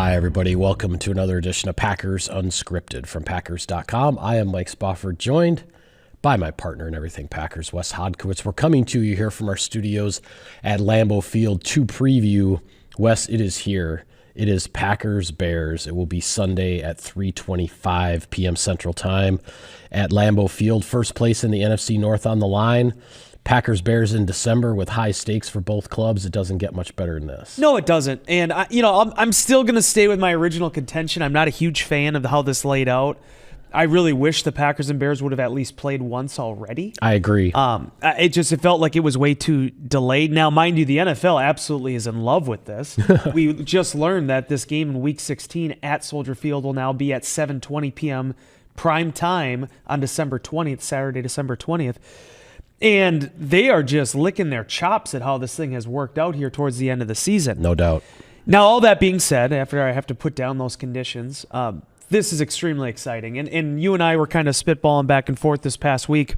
Hi, everybody. Welcome to another edition of Packers Unscripted from Packers.com. I am Mike Spofford, joined by my partner in everything Packers, Wes Hodkiewicz. We're coming to you here from our studios at Lambeau Field to preview. Wes, it is here. It is Packers-Bears. It will be Sunday at 3:25 p.m. Central Time at Lambeau Field. First place in the NFC North on the line. Packers-Bears in December with high stakes for both clubs. It doesn't get much better than this. No, it doesn't. And, I'm still going to stay with my original contention. I'm not a huge fan of how this laid out. I really wish the Packers and Bears would have at least played once already. I agree. It felt like it was way too delayed. Now, mind you, the NFL absolutely is in love with this. We just learned that this game in Week 16 at Soldier Field will now be at 7:20 p.m. prime time on December 20th, Saturday, December 20th. And they are just licking their chops at how this thing has worked out here towards the end of the season. No doubt. Now, all that being said, after I have to put down those conditions, this is extremely exciting. And you and I were kind of spitballing back and forth this past week.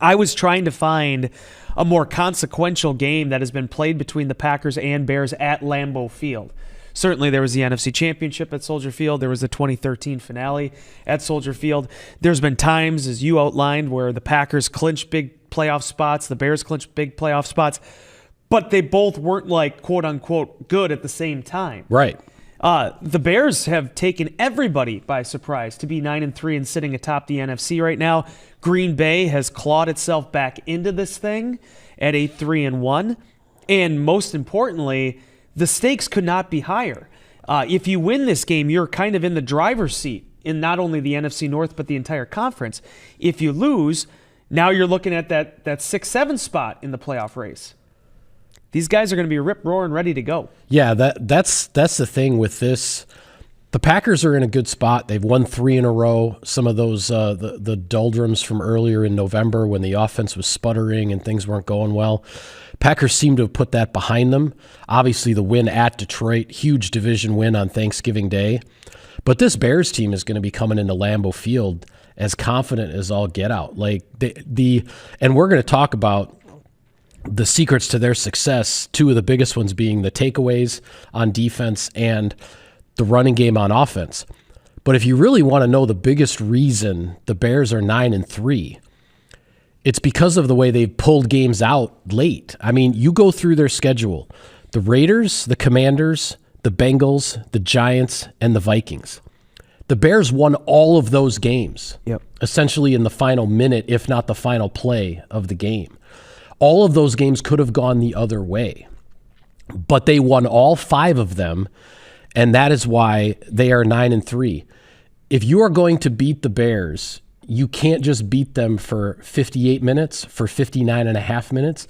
I was trying to find a more consequential game that has been played between the Packers and Bears at Lambeau Field. Certainly, there was the NFC Championship at Soldier Field. There was the 2013 finale at Soldier Field. There's been times, as you outlined, where the Packers clinched big playoff spots, the Bears clinched big playoff spots, but they both weren't like quote-unquote good at the same time. Right. The Bears have taken everybody by surprise to be 9-3 and sitting atop the NFC right now. Green Bay has clawed itself back into this thing at 8-3-1. And most importantly, the stakes could not be higher. If you win this game, you're kind of in the driver's seat in not only the NFC North, but the entire conference. If you lose, now you're looking at that 6-7 spot in the playoff race. These guys are going to be rip-roaring ready to go. Yeah, that's the thing with this. The Packers are in a good spot. They've won 3 in a row. Some of those the doldrums from earlier in November when the offense was sputtering and things weren't going well. Packers seem to have put that behind them. Obviously, the win at Detroit, huge division win on Thanksgiving Day. But this Bears team is going to be coming into Lambeau Field as confident as all get out. Like and we're going to talk about the secrets to their success, 2 of the biggest ones being the takeaways on defense and the running game on offense. But if you really want to know the biggest reason the Bears are 9-3, it's because of the way they've pulled games out late. I mean, you go through their schedule. The Raiders, the Commanders, the Bengals, the Giants, and the Vikings. The Bears won all of those games, essentially in the final minute, if not the final play of the game. All of those games could have gone the other way, but they won all 5 of them, and that is why they are 9-3. If you are going to beat the Bears, you can't just beat them for 58 minutes, for 59 and a half minutes.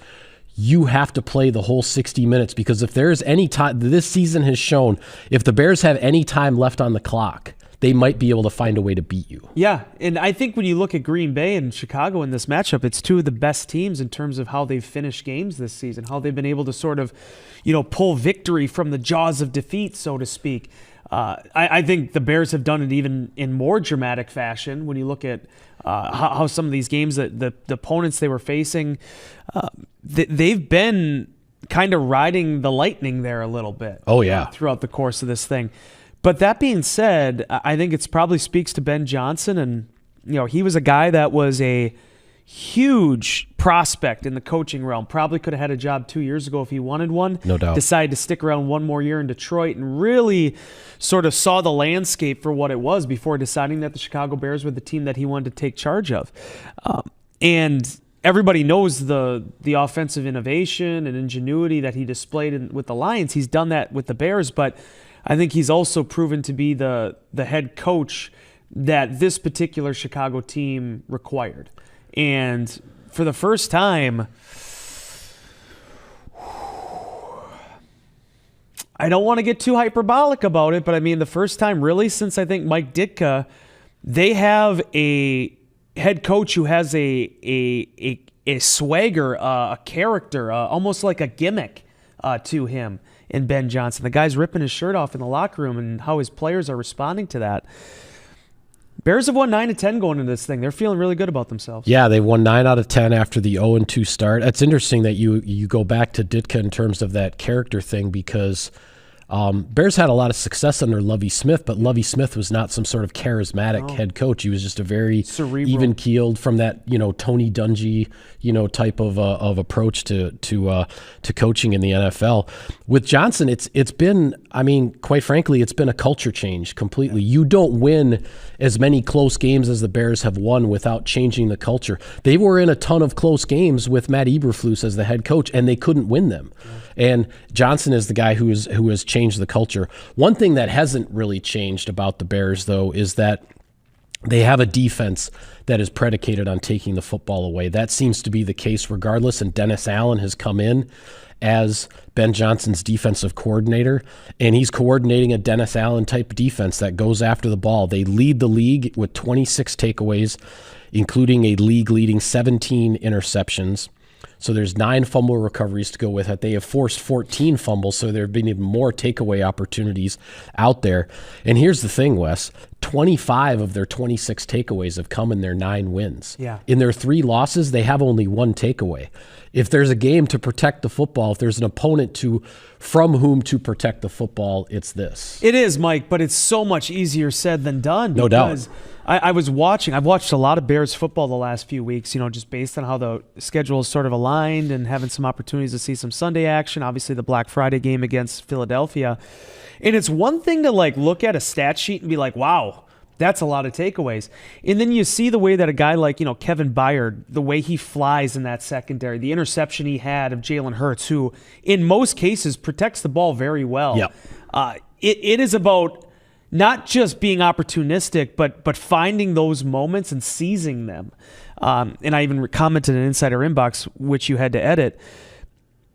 You have to play the whole 60 minutes, because if there's any time, this season has shown, if the Bears have any time left on the clock, they might be able to find a way to beat you. Yeah, and I think when you look at Green Bay and Chicago in this matchup, it's 2 of the best teams in terms of how they've finished games this season, how they've been able to sort of, pull victory from the jaws of defeat, so to speak. I think the Bears have done it even in more dramatic fashion when you look at how some of these games that the opponents they were facing, they've been kind of riding the lightning there a little bit. Oh, yeah. Throughout the course of this thing. But that being said, I think it probably speaks to Ben Johnson. And, he was a guy that was a huge prospect in the coaching realm. Probably could have had a job 2 years ago if he wanted one. No doubt. Decided to stick around one more year in Detroit and really sort of saw the landscape for what it was before deciding that the Chicago Bears were the team that he wanted to take charge of. And everybody knows the offensive innovation and ingenuity that he displayed with the Lions. He's done that with the Bears, but I think he's also proven to be the head coach that this particular Chicago team required. And for the first time, I don't want to get too hyperbolic about it, but I mean the first time really since I think Mike Ditka, they have a head coach who has a swagger, a character, almost like a gimmick to him. In Ben Johnson. The guy's ripping his shirt off in the locker room, and how his players are responding to that. Bears have won 9 of 10 going into this thing. They're feeling really good about themselves. Yeah, they won 9 out of 10 after the 0-2 start. It's interesting that you go back to Ditka in terms of that character thing, because Bears had a lot of success under Lovie Smith, but Lovie Smith was not some sort of charismatic head coach. He was just a very cerebral, even-keeled from that, Tony Dungy, type of approach to coaching in the NFL. With Johnson, it's been, quite frankly, it's been a culture change completely. You don't win as many close games as the Bears have won without changing the culture. They were in a ton of close games with Matt Eberflus as the head coach, and they couldn't win them. And Johnson is the guy who has changed the culture. One thing that hasn't really changed about the Bears, though, is that they have a defense that is predicated on taking the football away. That seems to be the case regardless, and Dennis Allen has come in as Ben Johnson's defensive coordinator, and he's coordinating a Dennis Allen type defense that goes after the ball. They lead the league with 26 takeaways, including a league-leading 17 interceptions. So there's 9 fumble recoveries to go with it. They have forced 14 fumbles, so there have been even more takeaway opportunities out there. And here's the thing, Wes. 25 of their 26 takeaways have come in their 9 wins. Yeah. In their 3 losses, they have only 1 takeaway. If there's a game to protect the football, if there's an opponent from whom to protect the football, it's this. It is, Mike, but it's so much easier said than done. No doubt. I've watched a lot of Bears football the last few weeks, just based on how the schedule is sort of aligned and having some opportunities to see some Sunday action, obviously the Black Friday game against Philadelphia. And it's one thing to look at a stat sheet and be like, wow, that's a lot of takeaways. And then you see the way that a guy like, Kevin Byard, the way he flies in that secondary, the interception he had of Jalen Hurts, who in most cases protects the ball very well. Yep. It is about not just being opportunistic, but finding those moments and seizing them. And I even commented in Insider Inbox, which you had to edit.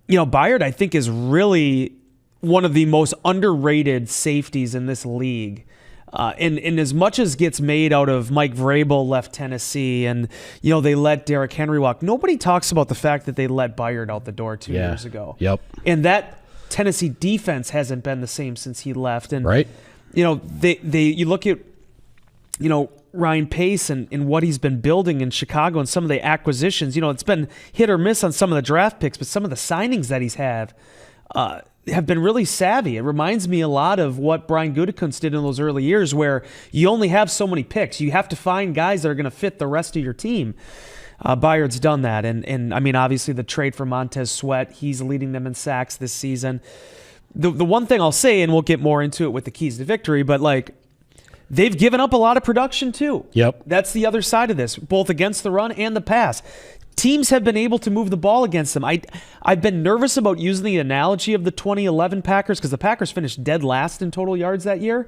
Byard, I think, is really one of the most underrated safeties in this league. And as much as gets made out of Mike Vrabel left Tennessee and, they let Derrick Henry walk, nobody talks about the fact that they let Byard out the door 2 years ago. Yep. And that Tennessee defense hasn't been the same since he left. And, right. You look at, Ryan Pace and what he's been building in Chicago and some of the acquisitions, it's been hit or miss on some of the draft picks, but some of the signings that he's have been really savvy. It reminds me a lot of what Brian Gutekunst did in those early years where you only have so many picks. You have to find guys that are going to fit the rest of your team. Byard's done that. And obviously the trade for Montez Sweat, he's leading them in sacks this season. The one thing I'll say, and we'll get more into it with the keys to victory, but they've given up a lot of production too. Yep. That's the other side of this, both against the run and the pass. Teams have been able to move the ball against them. I've been nervous about using the analogy of the 2011 Packers because the Packers finished dead last in total yards that year.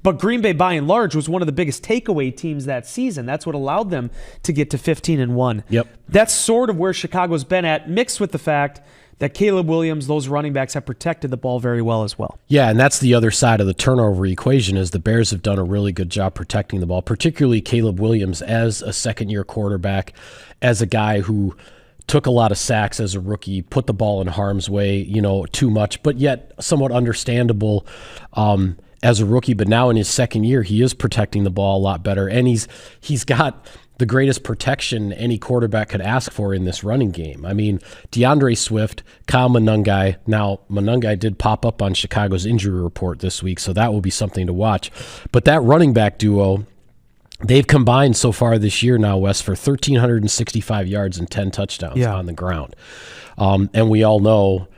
But Green Bay, by and large, was one of the biggest takeaway teams that season. That's what allowed them to get to 15-1. Yep. That's sort of where Chicago's been at, mixed with the fact that Caleb Williams, those running backs have protected the ball very well as well. Yeah, and that's the other side of the turnover equation is the Bears have done a really good job protecting the ball, particularly Caleb Williams as a second-year quarterback, as a guy who took a lot of sacks as a rookie, put the ball in harm's way, too much, but yet somewhat understandable as a rookie. But now in his second year, he is protecting the ball a lot better, and he's got the greatest protection any quarterback could ask for in this running game. DeAndre Swift, Kyle Monangai. Now, Monangai did pop up on Chicago's injury report this week, so that will be something to watch. But that running back duo, they've combined so far this year now, Wes, for 1,365 yards and 10 touchdowns on the ground. And we all know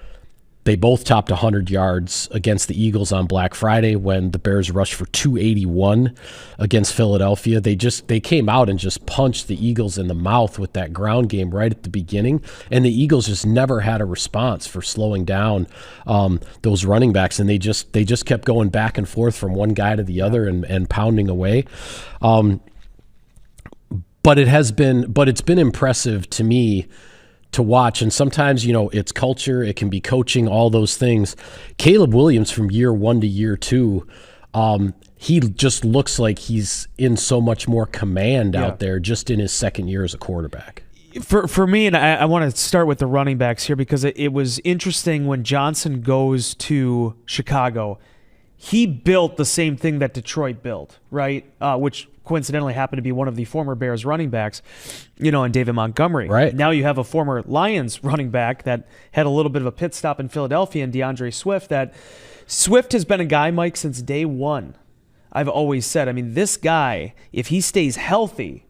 they both topped 100 yards against the Eagles on Black Friday when the Bears rushed for 281 against Philadelphia. They came out and just punched the Eagles in the mouth with that ground game right at the beginning, and the Eagles just never had a response for slowing down those running backs, and they just kept going back and forth from one guy to the other and pounding away. But it's been impressive to me to watch, and sometimes it's culture, it can be coaching, all those things. Caleb Williams from year 1 to year 2, he just looks like he's in so much more command out there just in his second year as a quarterback. For me, and I want to start with the running backs here because it was interesting when Johnson goes to Chicago. He built the same thing that Detroit built, right? Which coincidentally happened to be one of the former Bears running backs, in David Montgomery. Right. Now you have a former Lions running back that had a little bit of a pit stop in Philadelphia, and DeAndre Swift. That Swift has been a guy, Mike, since day one. I've always said, this guy, if he stays healthy,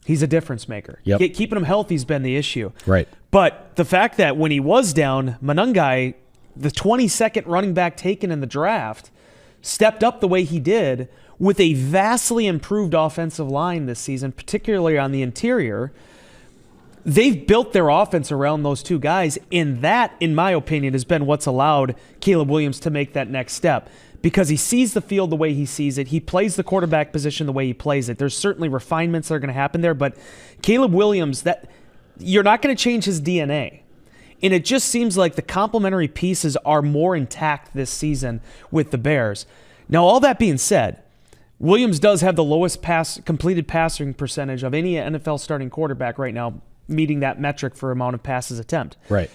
he's a difference maker. Yep. Keeping him healthy has been the issue. Right. But the fact that when he was down, Monangai, the 22nd running back taken in the draft, stepped up the way he did with a vastly improved offensive line this season, particularly on the interior. They've built their offense around those two guys, and that, in my opinion, has been what's allowed Caleb Williams to make that next step. Because he sees the field the way he sees it. He plays the quarterback position the way he plays it. There's certainly refinements that are going to happen there, but Caleb Williams, that you're not going to change his DNA. And it just seems like the complementary pieces are more intact this season with the Bears. Now, all that being said, Williams does have the lowest completed passing percentage of any NFL starting quarterback right now, meeting that metric for amount of passes attempt. Right.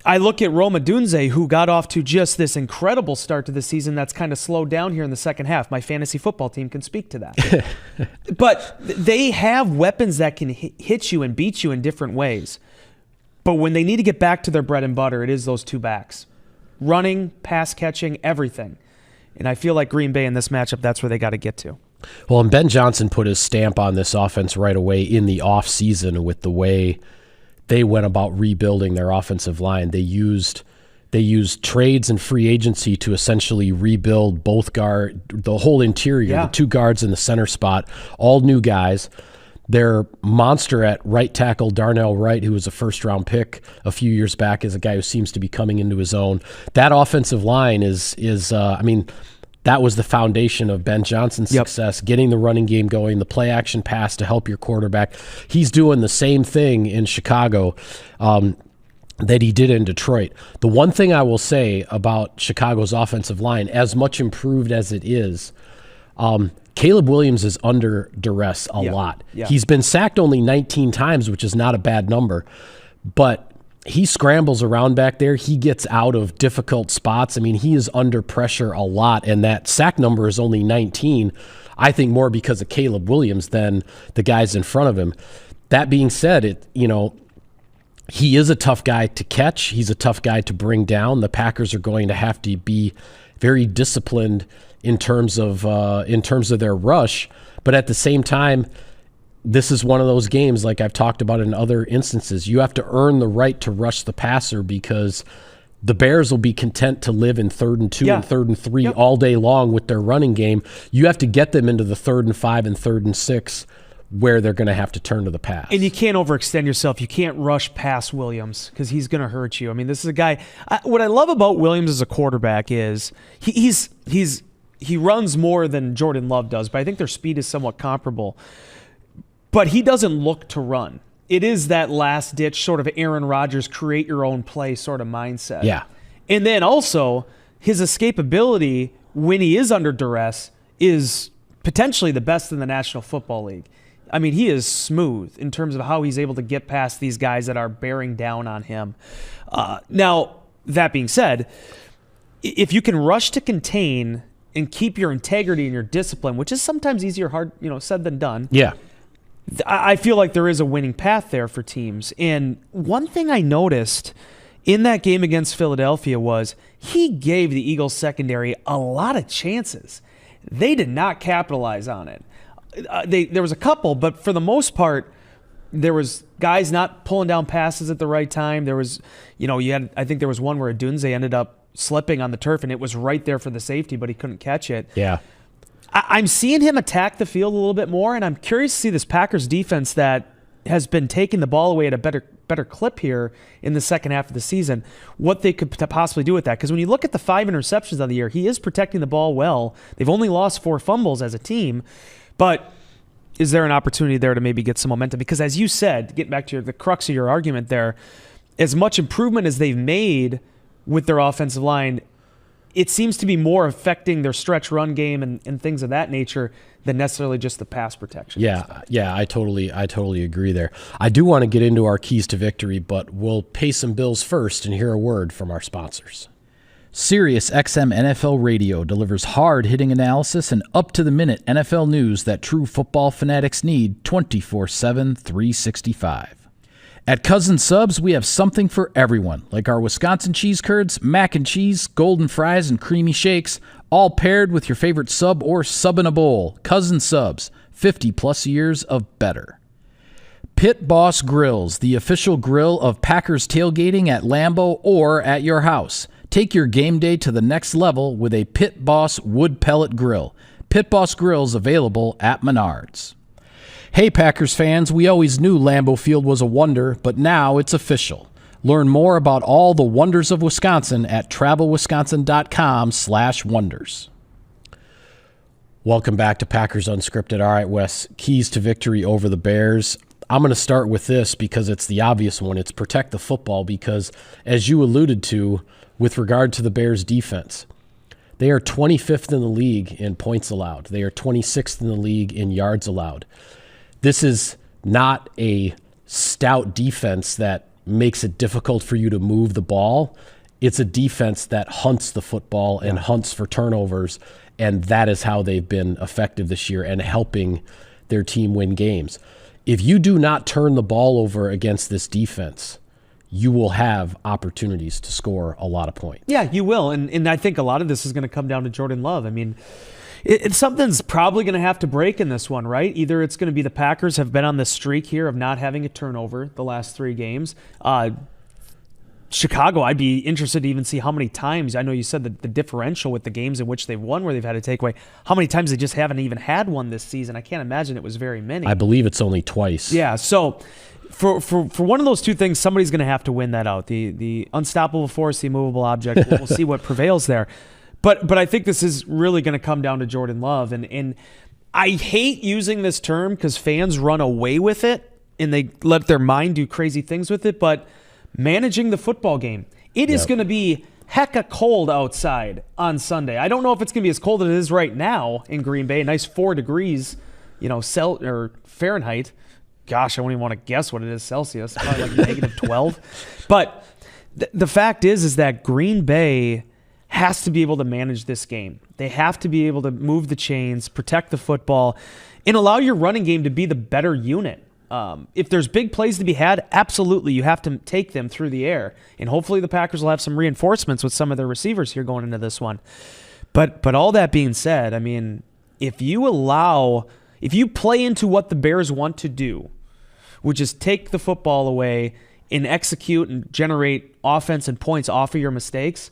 I look at Rome Odunze, who got off to just this incredible start to the season that's kind of slowed down here in the second half. My fantasy football team can speak to that. But they have weapons that can hit you and beat you in different ways. But when they need to get back to their bread and butter, it is those two backs. Running, pass catching, everything. And I feel like Green Bay in this matchup, that's where they got to get to. Well, and Ben Johnson put his stamp on this offense right away in the offseason with the way they went about rebuilding their offensive line. They used trades and free agency to essentially rebuild the whole interior, the two guards in the center spot, all new guys. Their monster at right tackle, Darnell Wright, who was a first-round pick a few years back, is a guy who seems to be coming into his own. That offensive line that was the foundation of Ben Johnson's success, getting the running game going, the play-action pass to help your quarterback. He's doing the same thing in Chicago that he did in Detroit. The one thing I will say about Chicago's offensive line, as much improved as it is, Caleb Williams is under duress a lot. Yeah. He's been sacked only 19 times, which is not a bad number, but he scrambles around back there. He gets out of difficult spots. He is under pressure a lot, and that sack number is only 19, I think more because of Caleb Williams than the guys in front of him. That being said, he is a tough guy to catch. He's a tough guy to bring down. The Packers are going to have to be very disciplined in terms of their rush, but at the same time, this is one of those games, like I've talked about in other instances. You have to earn the right to rush the passer because the Bears will be content to live in 3rd and 2 and 3rd and 3 all day long with their running game. You have to get them into the 3rd and 5 and 3rd and 6 where they're going to have to turn to the pass. And you can't overextend yourself. You can't rush past Williams because he's going to hurt you. This is a guy. What I love about Williams as a quarterback is he runs more than Jordan Love does, but I think their speed is somewhat comparable. But he doesn't look to run. It is that last-ditch sort of Aaron Rodgers, create-your-own-play sort of mindset. Yeah. And then also, his escapability when he is under duress is potentially the best in the National Football League. He is smooth in terms of how he's able to get past these guys that are bearing down on him. Now, that being said, if you can rush to contain and keep your integrity and your discipline, which is sometimes easier said than done. Yeah. I feel like there is a winning path there for teams. And one thing I noticed in that game against Philadelphia was he gave the Eagles secondary a lot of chances. They did not capitalize on it. There was a couple, but for the most part, there was guys not pulling down passes at the right time. There was, I think there was one where Odunze ended up slipping on the turf, and it was right there for the safety, but he couldn't catch it. Yeah. I'm seeing him attack the field a little bit more, and I'm curious to see this Packers defense that has been taking the ball away at a better clip here in the second half of the season, what they could possibly do with that. Because when you look at the 5 interceptions on the year, he is protecting the ball well. They've only lost 4 fumbles as a team, but is there an opportunity there to maybe get some momentum? Because as you said, getting back to the crux of your argument there, as much improvement as they've made with their offensive line, it seems to be more affecting their stretch run game and things of that nature than necessarily just the pass protection. Yeah, I totally agree there. I do want to get into our keys to victory, but we'll pay some bills first and hear a word from our sponsors. Sirius XM NFL Radio delivers hard-hitting analysis and up-to-the-minute NFL news that true football fanatics need 24/7, 365. At Cousin Subs, we have something for everyone, like our Wisconsin cheese curds, mac and cheese, golden fries, and creamy shakes, all paired with your favorite sub or sub in a bowl. Cousin Subs, 50-plus years of better. Pit Boss Grills, the official grill of Packers tailgating at Lambeau or at your house. Take your game day to the next level with a Pit Boss wood pellet grill. Pit Boss Grills available at Menards. Hey Packers fans, we always knew Lambeau Field was a wonder, but now it's official. Learn more about all the wonders of Wisconsin at travelwisconsin.com/wonders. Welcome back to Packers Unscripted. All right, Wes, keys to victory over the Bears. I'm going to start with this because it's the obvious one. It's protect the football because, as you alluded to, with regard to the Bears' defense, they are 25th in the league in points allowed. They are 26th in the league in yards allowed. This is not a stout defense that makes it difficult for you to move the ball. It's a defense that hunts the football and hunts for turnovers, and that is how they've been effective this year and helping their team win games. If you do not turn the ball over against this defense, you will have opportunities to score a lot of points. Yeah, you will. And I think a lot of this is going to come down to Jordan Love. I mean, something's probably going to have to break in this one, right? Either it's going to be the Packers have been on the streak here of not having a turnover the last 3 games. Chicago, I'd be interested to even see how many times. I know you said that the differential with the games in which they've won where they've had a takeaway, how many times they just haven't even had one this season. I can't imagine it was very many. I believe it's only twice. Yeah, so for one of those two things, somebody's going to have to win that out. The unstoppable force, the immovable object. We'll see what prevails there. But I think this is really going to come down to Jordan Love. And I hate using this term because fans run away with it and they let their mind do crazy things with it. But managing the football game. It is going to be hecka cold outside on Sunday. I don't know if it's going to be as cold as it is right now in Green Bay. A nice 4 degrees, or Fahrenheit. Gosh, I won't even want to guess what it is Celsius. Probably like negative 12. But the fact is that Green Bay has to be able to manage this game. They have to be able to move the chains, protect the football, and allow your running game to be the better unit. If there's big plays to be had, absolutely, you have to take them through the air. And hopefully the Packers will have some reinforcements with some of their receivers here going into this one. But all that being said, I mean, if you play into what the Bears want to do, which is take the football away and execute and generate offense and points off of your mistakes,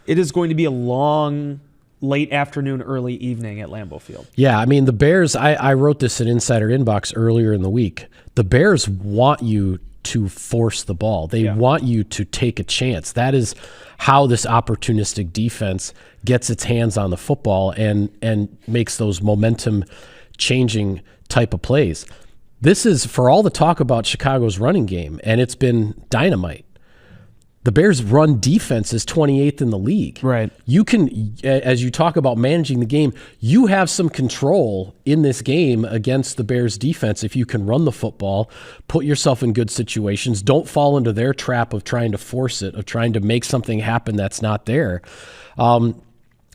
it is going to be a long late afternoon, early evening at Lambeau Field. Yeah, I mean, the Bears, I wrote this in Insider Inbox earlier in the week. The Bears want you to force the ball. They want you to take a chance. That is how this opportunistic defense gets its hands on the football and makes those momentum-changing type of plays. This is, for all the talk about Chicago's running game, and it's been dynamite, the Bears' run defense is 28th in the league. Right. You can, as you talk about managing the game, you have some control in this game against the Bears' defense if you can run the football, put yourself in good situations, don't fall into their trap of trying to force it, of trying to make something happen that's not there. And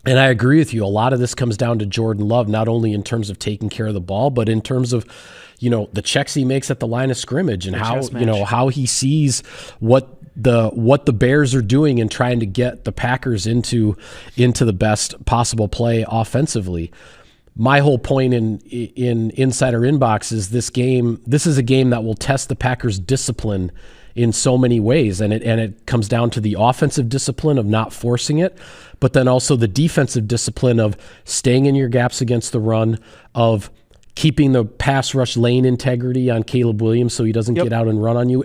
I agree with you. A lot of this comes down to Jordan Love, not only in terms of taking care of the ball, but in terms of, the checks he makes at the line of scrimmage and how he sees what the Bears are doing and trying to get the Packers into the best possible play offensively. My whole point in Insider Inbox is this is a game that will test the Packers' discipline in so many ways, and it comes down to the offensive discipline of not forcing it, but then also the defensive discipline of staying in your gaps against the run, of keeping the pass rush lane integrity on Caleb Williams so he doesn't get out and run on you.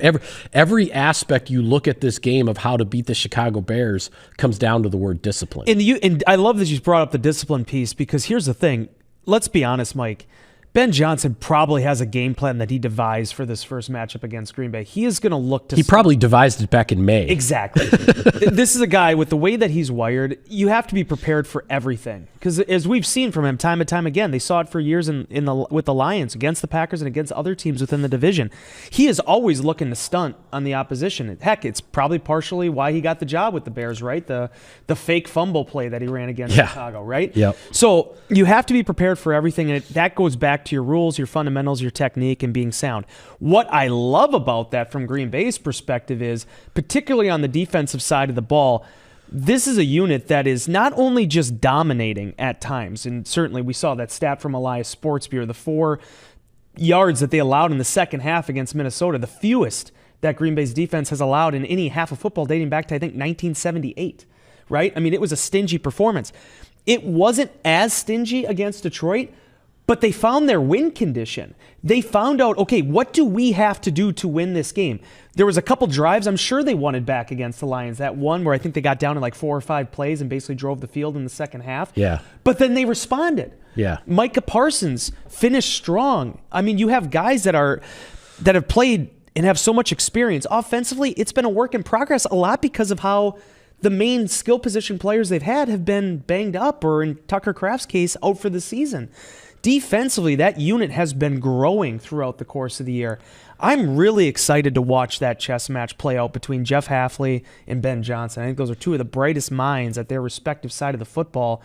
Every aspect you look at this game of how to beat the Chicago Bears comes down to the word discipline. And I love that you brought up the discipline piece because here's the thing. Let's be honest, Mike. Ben Johnson probably has a game plan that he devised for this first matchup against Green Bay. He is going to look to... He probably devised it back in May. Exactly. This is a guy with the way that he's wired, you have to be prepared for everything. Because as we've seen from him time and time again, they saw it for years with the Lions, against the Packers and against other teams within the division. He is always looking to stunt on the opposition. Heck, it's probably partially why he got the job with the Bears, right? The fake fumble play that he ran against Chicago, right? Yep. So you have to be prepared for everything, and that goes back to your rules, your fundamentals, your technique, and being sound. What I love about that from Green Bay's perspective is, particularly on the defensive side of the ball, this is a unit that is not only just dominating at times, and certainly we saw that stat from Elias Sportsbeer, the 4 yards that they allowed in the second half against Minnesota, the fewest that Green Bay's defense has allowed in any half of football dating back to, I think, 1978, right? I mean, it was a stingy performance. It wasn't as stingy against Detroit, but they found their win condition. They found out, okay, what do we have to do to win this game? There was a couple drives I'm sure they wanted back against the Lions. That one where I think they got down in like 4 or 5 plays and basically drove the field in the second half. Yeah. But then they responded. Yeah. Micah Parsons finished strong. I mean, you have guys that have played and have so much experience. Offensively, it's been a work in progress a lot because of how the main skill position players they've had have been banged up, or in Tucker Kraft's case, out for the season. Defensively, that unit has been growing throughout the course of the year. I'm really excited to watch that chess match play out between Jeff Hafley and Ben Johnson. I think those are two of the brightest minds at their respective side of the football,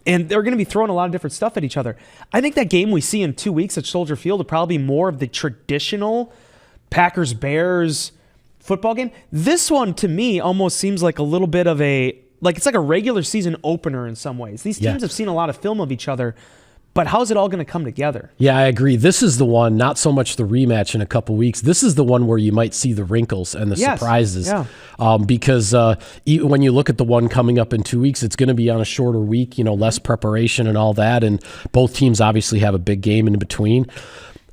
and they're going to be throwing a lot of different stuff at each other. I think that game we see in 2 weeks at Soldier Field will probably be more of the traditional Packers-Bears football game. This one, to me, almost seems like a little bit of it's like a regular season opener in some ways. These teams have seen a lot of film of each other, but how's it all going to come together? Yeah, I agree. This is the one, not so much the rematch in a couple weeks. This is the one where you might see the wrinkles and the surprises. Yeah. Because when you look at the one coming up in 2 weeks, it's going to be on a shorter week, less preparation and all that. And both teams obviously have a big game in between.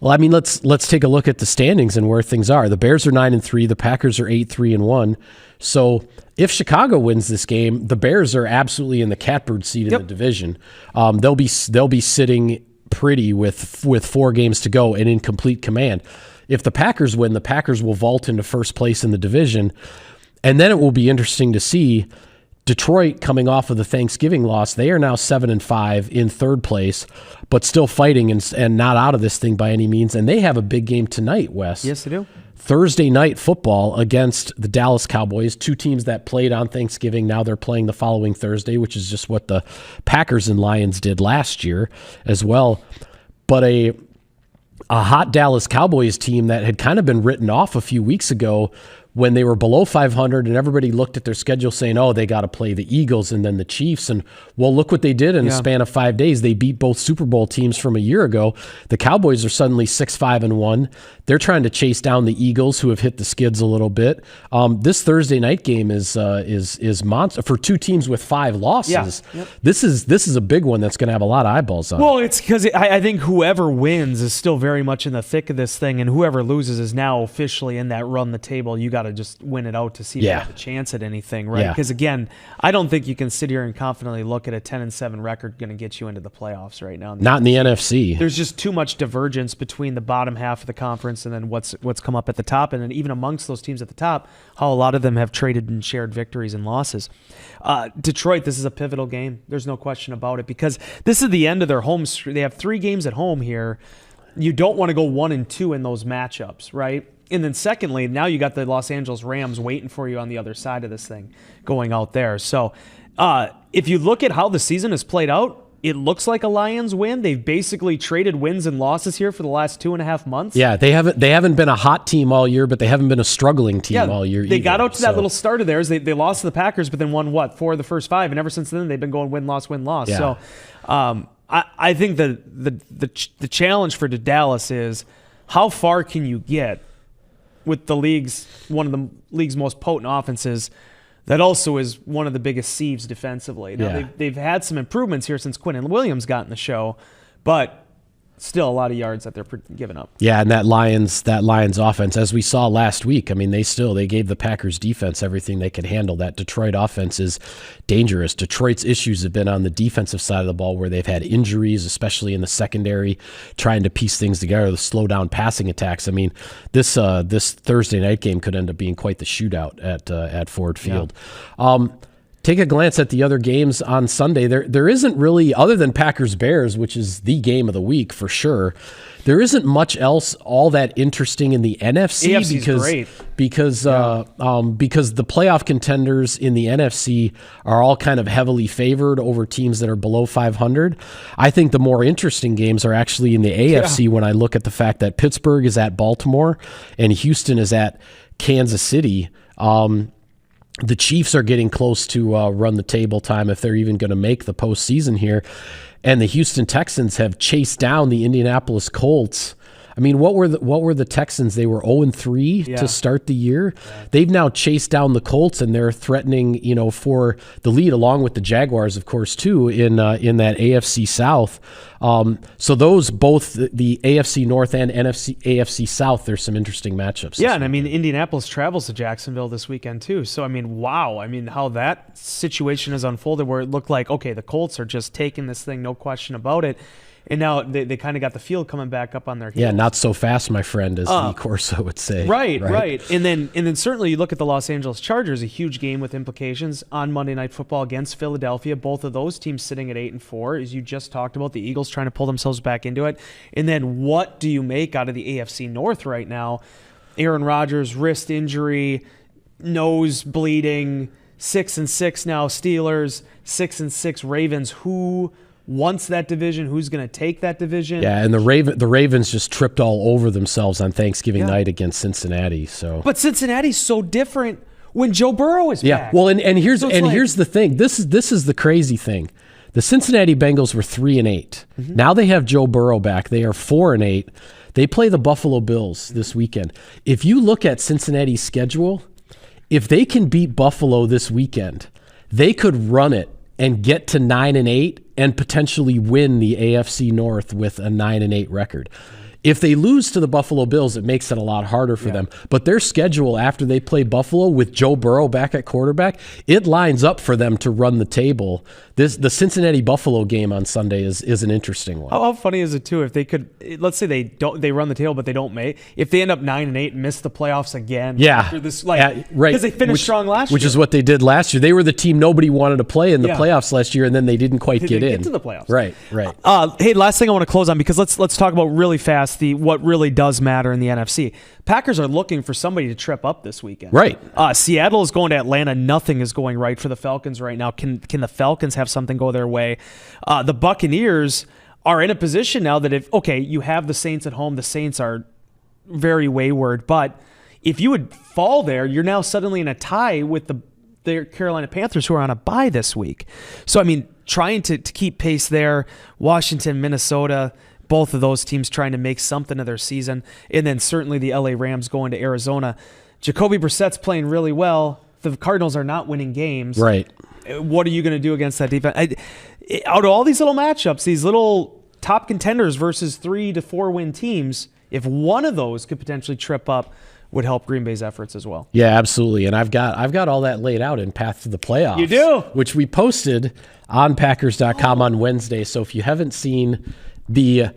Well, I mean, let's take a look at the standings and where things are. The Bears are 9-3. The Packers are 8-3-1. So if Chicago wins this game, the Bears are absolutely in the catbird seat in the division. They'll be sitting pretty with 4 games to go and in complete command. If the Packers win, the Packers will vault into first place in the division, and then it will be interesting to see Detroit, coming off of the Thanksgiving loss, they are now 7-5 in third place, but still fighting and not out of this thing by any means. And they have a big game tonight, Wes. Yes, they do. Thursday night football against the Dallas Cowboys, 2 teams that played on Thanksgiving. Now they're playing the following Thursday, which is just what the Packers and Lions did last year as well. But a hot Dallas Cowboys team that had kind of been written off a few weeks ago when they were below 500 and everybody looked at their schedule saying, oh, they got to play the Eagles and then the Chiefs. And, well, look what they did in a span of 5 days. They beat both Super Bowl teams from a year ago. The Cowboys are suddenly 6-5-1. They're trying to chase down the Eagles, who have hit the skids a little bit. This Thursday night game is monster for 2 teams with 5 losses. Yeah. Yep. This is a big one that's going to have a lot of eyeballs on. Well, it's because I think whoever wins is still very much in the thick of this thing, and whoever loses is now officially in that run the table. You got to just win it out to see if you have a chance at anything, right? Because again, I don't think you can sit here and confidently look at a 10-7 record going to get you into the playoffs right now. Not in the NFC. There's just too much divergence between the bottom half of the conference and then what's come up at the top, and then even amongst those teams at the top, how a lot of them have traded and shared victories and losses. Detroit, this is a pivotal game. There's no question about it, because this is the end of their home streak. They have 3 games at home here. You don't want to go 1-2 in those matchups, right? And then secondly, now you got the Los Angeles Rams waiting for you on the other side of this thing going out there. So if you look at how the season has played out, it looks like a Lions win. They've basically traded wins and losses here for the last 2.5 months. Yeah, they haven't been a hot team all year, but they haven't been a struggling team all year either. They got out to that little start of theirs. They lost to the Packers, but then won 4 of the first 5, and ever since then they've been going win-loss, win-loss. Yeah. So I think the challenge for Dallas is how far can you get with one of the league's most potent offenses that also is one of the biggest sieves defensively. Now, they've had some improvements here since Quentin Williams got in the show, but still a lot of yards that they're giving up. Yeah, and that Lions offense, as we saw last week, I mean, they gave the Packers defense everything they could handle. That Detroit offense is dangerous. Detroit's issues have been on the defensive side of the ball, where they've had injuries, especially in the secondary, trying to piece things together, the slow down passing attacks. I mean, this Thursday night game could end up being quite the shootout at Ford Field. Yeah. Take a glance at the other games on Sunday. There isn't really, other than Packers-Bears, which is the game of the week for sure, there isn't much else all that interesting in the NFC. AFC's great. Because the playoff contenders in the NFC are all kind of heavily favored over teams that are below 500. I think the more interesting games are actually in the AFC when I look at the fact that Pittsburgh is at Baltimore and Houston is at Kansas City. The Chiefs are getting close to run the table time if they're even going to make the postseason here. And the Houston Texans have chased down the Indianapolis Colts. I mean, what were the Texans? They were 0-3 to start the year. Yeah. They've now chased down the Colts, and they're threatening, for the lead, along with the Jaguars, of course, too, in that AFC South. So those, both the AFC North and AFC South, there's some interesting matchups. Yeah, and I mean, Indianapolis travels to Jacksonville this weekend too. So I mean, wow. I mean, how that situation has unfolded, where it looked like, okay, the Colts are just taking this thing, no question about it. And now they kind of got the field coming back up on their heels. Yeah, not so fast, my friend, as Lee Corso would say. Right. And then certainly you look at the Los Angeles Chargers, a huge game with implications on Monday Night Football against Philadelphia. Both of those teams sitting at 8-4, as you just talked about. The Eagles trying to pull themselves back into it. And then what do you make out of the AFC North right now? Aaron Rodgers, wrist injury, nose bleeding, 6-6 now Steelers, 6-6 Ravens. Who wants that division? Who's going to take that division? Yeah, and the Ravens just tripped all over themselves on Thanksgiving night against Cincinnati. So, but Cincinnati's so different when Joe Burrow is back. Yeah, well, and here's here's the thing. This is the crazy thing. The Cincinnati Bengals were 3-8. Mm-hmm. Now they have Joe Burrow back. They are 4-8. They play the Buffalo Bills this weekend. If you look at Cincinnati's schedule, if they can beat Buffalo this weekend, they could run it and get to 9-8 and potentially win the AFC North with a 9-8 record. If they lose to the Buffalo Bills, it makes it a lot harder for them. But their schedule after they play Buffalo with Joe Burrow back at quarterback, it lines up for them to run the table. The Cincinnati-Buffalo game on Sunday is an interesting one. How funny is it too if they could? Let's say they run the table, but they don't make. If they end up 9-8 and miss the playoffs again, after this, right? Because they finished strong last year, which is what they did last year. They were the team nobody wanted to play in the playoffs last year, and then they didn't quite get in. Get to the playoffs, right? Hey, last thing I want to close on, because let's talk about really fast what really does matter in the NFC. Packers are looking for somebody to trip up this weekend. Right. Seattle is going to Atlanta. Nothing is going right for the Falcons right now. Can the Falcons have something go their way? The Buccaneers are in a position now that you have the Saints at home. The Saints are very wayward, but if you would fall there, you're now suddenly in a tie with the Carolina Panthers, who are on a bye this week. So, I mean, trying to keep pace there. Washington, Minnesota, both of those teams trying to make something of their season. And then certainly the LA Rams going to Arizona. Jacoby Brissett's playing really well. The Cardinals are not winning games. Right. What are you going to do against that defense? Out of all these little matchups, these little top contenders versus 3 to 4 win teams, if one of those could potentially trip up, would help Green Bay's efforts as well. Yeah, absolutely. And I've got all that laid out in Path to the Playoffs. You do? Which we posted on Packers.com on Wednesday. So if you haven't seen the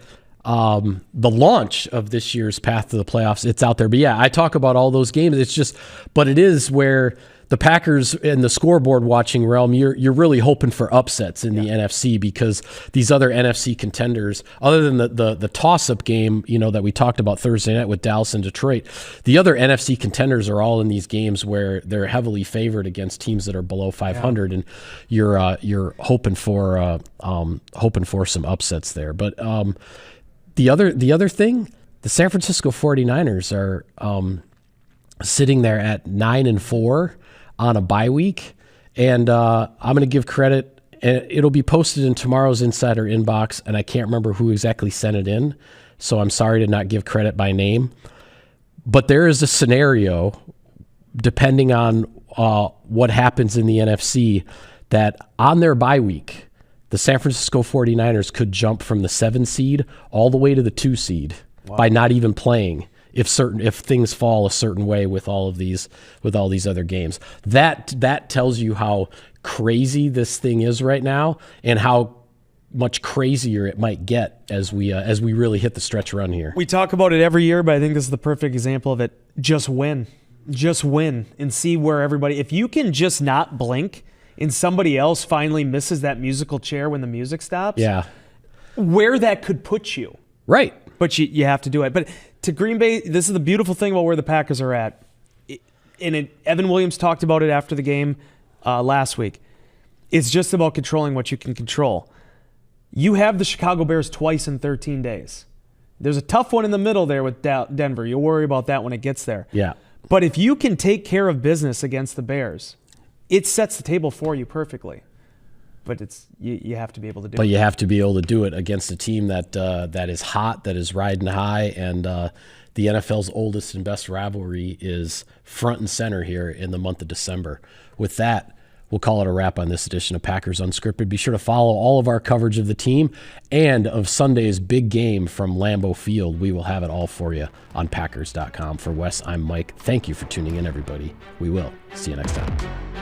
launch of this year's Path to the Playoffs, it's out there. But yeah, I talk about all those games. But it is where the Packers in the scoreboard watching realm, you're really hoping for upsets in the NFC, because these other NFC contenders, other than the toss-up game, that we talked about Thursday night with Dallas and Detroit, the other NFC contenders are all in these games where they're heavily favored against teams that are below 500, and you're hoping for some upsets there. But the other thing, the San Francisco 49ers are sitting there at 9-4 on a bye week, and I'm going to give credit, and it'll be posted in tomorrow's Insider Inbox, and I can't remember who exactly sent it in, so I'm sorry to not give credit by name, but there is a scenario, depending on what happens in the NFC, that on their bye week, the San Francisco 49ers could jump from the 7 seed all the way to the 2 seed by not even playing if things fall a certain way with all these other games. That tells you how crazy this thing is right now and how much crazier it might get as we really hit the stretch run here. We talk about it every year, but I think this is the perfect example of it. Just win and see where everybody, if you can just not blink and somebody else finally misses that musical chair when the music stops, where that could put you. Right. But you have to do it. But to Green Bay, this is the beautiful thing about where the Packers are at. Evan Williams talked about it after the game last week. It's just about controlling what you can control. You have the Chicago Bears twice in 13 days. There's a tough one in the middle there with Denver. You'll worry about that when it gets there. Yeah. But if you can take care of business against the Bears, it sets the table for you perfectly. But you have to be able to do it. But you have to be able to do it against a team that is hot, that is riding high, and the NFL's oldest and best rivalry is front and center here in the month of December. With that, we'll call it a wrap on this edition of Packers Unscripted. Be sure to follow all of our coverage of the team and of Sunday's big game from Lambeau Field. We will have it all for you on Packers.com. For Wes, I'm Mike. Thank you for tuning in, everybody. We will see you next time.